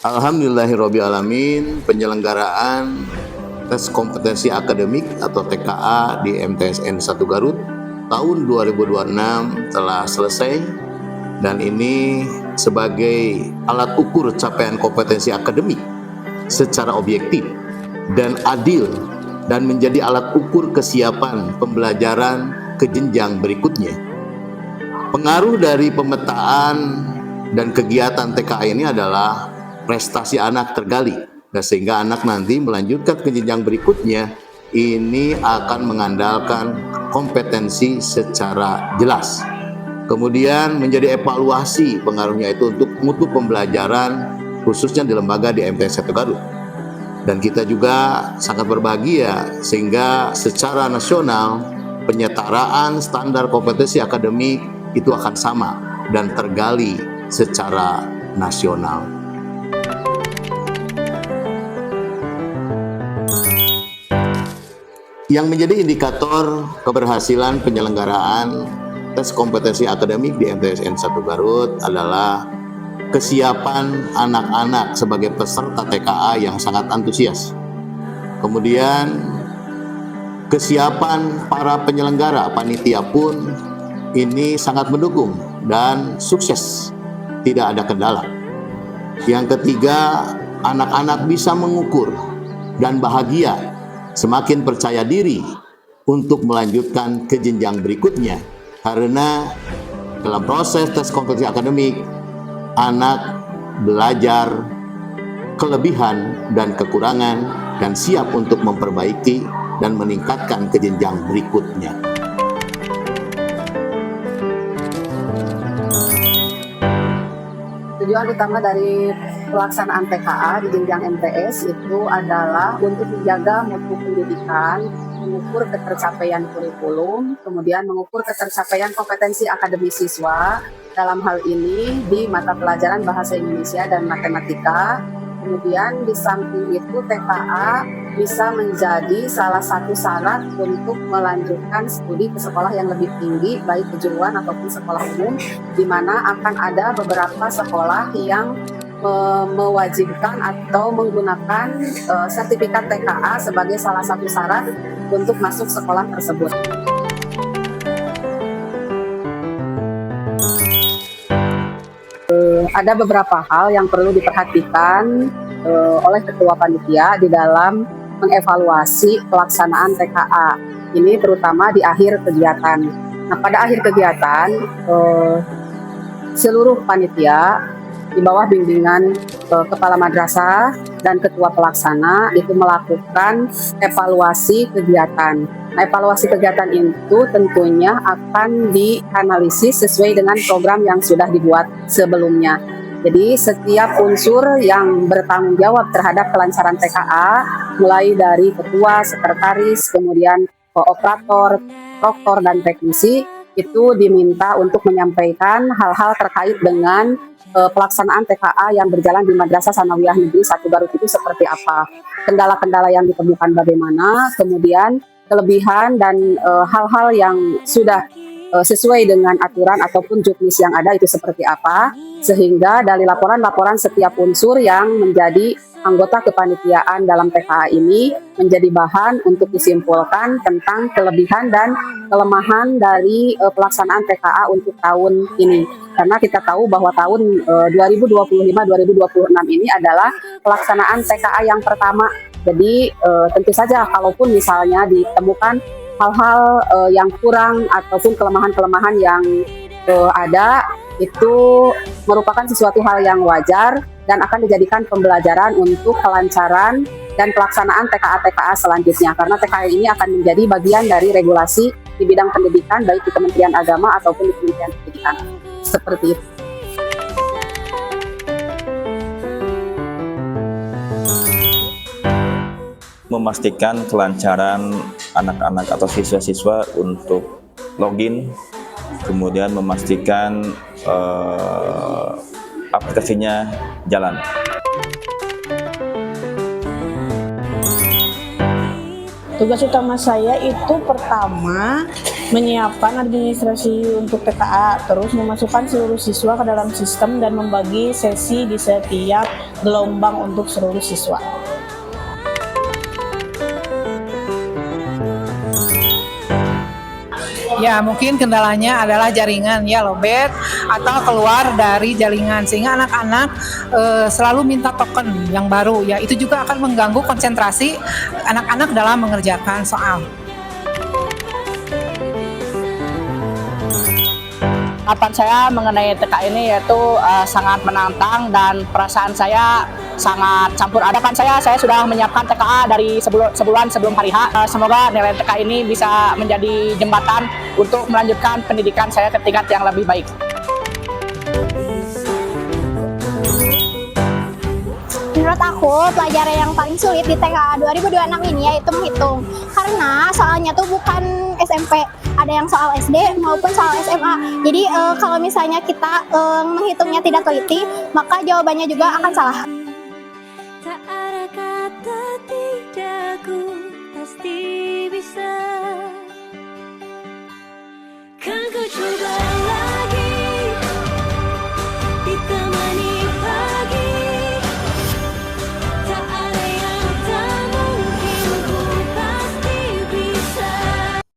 Alhamdulillahirrabbilalamin, penyelenggaraan tes kompetensi akademik atau TKA di MTSN 1 Garut tahun 2026 telah selesai, dan ini sebagai alat ukur capaian kompetensi akademik secara objektif dan adil, dan menjadi alat ukur kesiapan pembelajaran ke jenjang berikutnya. Pengaruh dari pemetaan dan kegiatan TKA ini adalah prestasi anak tergali, dan sehingga anak nanti melanjutkan ke jenjang berikutnya ini akan mengandalkan kompetensi secara jelas. Kemudian menjadi evaluasi pengaruhnya itu untuk mutu pembelajaran khususnya di lembaga di MTS 1 Garut. Dan kita juga sangat berbahagia sehingga secara nasional penyetaraan standar kompetensi akademik itu akan sama dan tergali secara nasional. Yang menjadi indikator keberhasilan penyelenggaraan tes kompetensi akademik di MTSN 1 Garut adalah kesiapan anak-anak sebagai peserta TKA yang sangat antusias. Kemudian kesiapan para penyelenggara panitia pun ini sangat mendukung dan sukses, tidak ada kendala. Yang ketiga, anak-anak bisa mengukur dan bahagia, semakin percaya diri untuk melanjutkan ke jenjang berikutnya, karena dalam proses tes kompetensi akademik anak belajar kelebihan dan kekurangan dan siap untuk memperbaiki dan meningkatkan ke jenjang berikutnya. Tujuan utama dari pelaksanaan TKA di jenjang MTS itu adalah untuk menjaga mutu pendidikan, mengukur ketercapaian kurikulum, kemudian mengukur ketercapaian kompetensi akademik siswa, dalam hal ini di mata pelajaran Bahasa Indonesia dan Matematika. Kemudian di samping itu TKA bisa menjadi salah satu syarat untuk melanjutkan studi ke sekolah yang lebih tinggi, baik kejuruan ataupun sekolah umum, di mana akan ada beberapa sekolah yang mewajibkan atau menggunakan sertifikat TKA sebagai salah satu syarat untuk masuk sekolah tersebut. Ada beberapa hal yang perlu diperhatikan oleh ketua panitia di dalam mengevaluasi pelaksanaan TKA. Ini terutama di akhir kegiatan. Nah, pada akhir kegiatan, seluruh panitia di bawah bimbingan kepala madrasah dan ketua pelaksana itu melakukan evaluasi kegiatan. Nah, evaluasi kegiatan itu tentunya akan dianalisis sesuai dengan program yang sudah dibuat sebelumnya. Jadi setiap unsur yang bertanggung jawab terhadap kelancaran TKA, mulai dari ketua, sekretaris, kemudian kooperator, proktor, dan teknisi, itu diminta untuk menyampaikan hal-hal terkait dengan pelaksanaan TKA yang berjalan di Madrasah Sanawiyah Negeri 1 Garut itu seperti apa, kendala-kendala yang ditemukan bagaimana, kemudian kelebihan dan hal-hal yang sudah sesuai dengan aturan ataupun juknis yang ada itu seperti apa, sehingga dari laporan-laporan setiap unsur yang menjadi anggota kepanitiaan dalam TKA ini menjadi bahan untuk disimpulkan tentang kelebihan dan kelemahan dari pelaksanaan TKA untuk tahun ini. Karena kita tahu bahwa tahun 2025-2026 ini adalah pelaksanaan TKA yang pertama. Jadi tentu saja kalaupun misalnya ditemukan hal-hal yang kurang ataupun kelemahan-kelemahan yang ada, itu merupakan sesuatu hal yang wajar dan akan dijadikan pembelajaran untuk kelancaran dan pelaksanaan TKA-TKA selanjutnya, karena TKA ini akan menjadi bagian dari regulasi di bidang pendidikan baik di Kementerian Agama ataupun di Kementerian Pendidikan. Seperti itu. Memastikan kelancaran anak-anak atau siswa-siswa untuk login, kemudian memastikan aplikasinya jalan. Tugas utama saya itu pertama menyiapkan administrasi untuk TKA, terus memasukkan seluruh siswa ke dalam sistem dan membagi sesi di setiap gelombang untuk seluruh siswa. Ya, mungkin kendalanya adalah jaringan ya lobet atau keluar dari jaringan sehingga anak-anak selalu minta token yang baru ya. Itu juga akan mengganggu konsentrasi anak-anak dalam mengerjakan soal. Harapan saya mengenai TK ini yaitu sangat menantang dan perasaan saya sangat campur. Harapan saya sudah menyiapkan TKA dari sebulan sebelum hari H. Semoga nilai TK ini bisa menjadi jembatan untuk melanjutkan pendidikan saya ke tingkat yang lebih baik. Menurut aku, pelajaran yang paling sulit di TKA 2026 ini yaitu menghitung. Karena soalnya tuh bukan SMP, ada yang soal SD maupun soal SMA. Jadi kalau misalnya kita menghitungnya tidak teliti, maka jawabannya juga akan salah. Tak ada kata tidak, ku pasti bisa.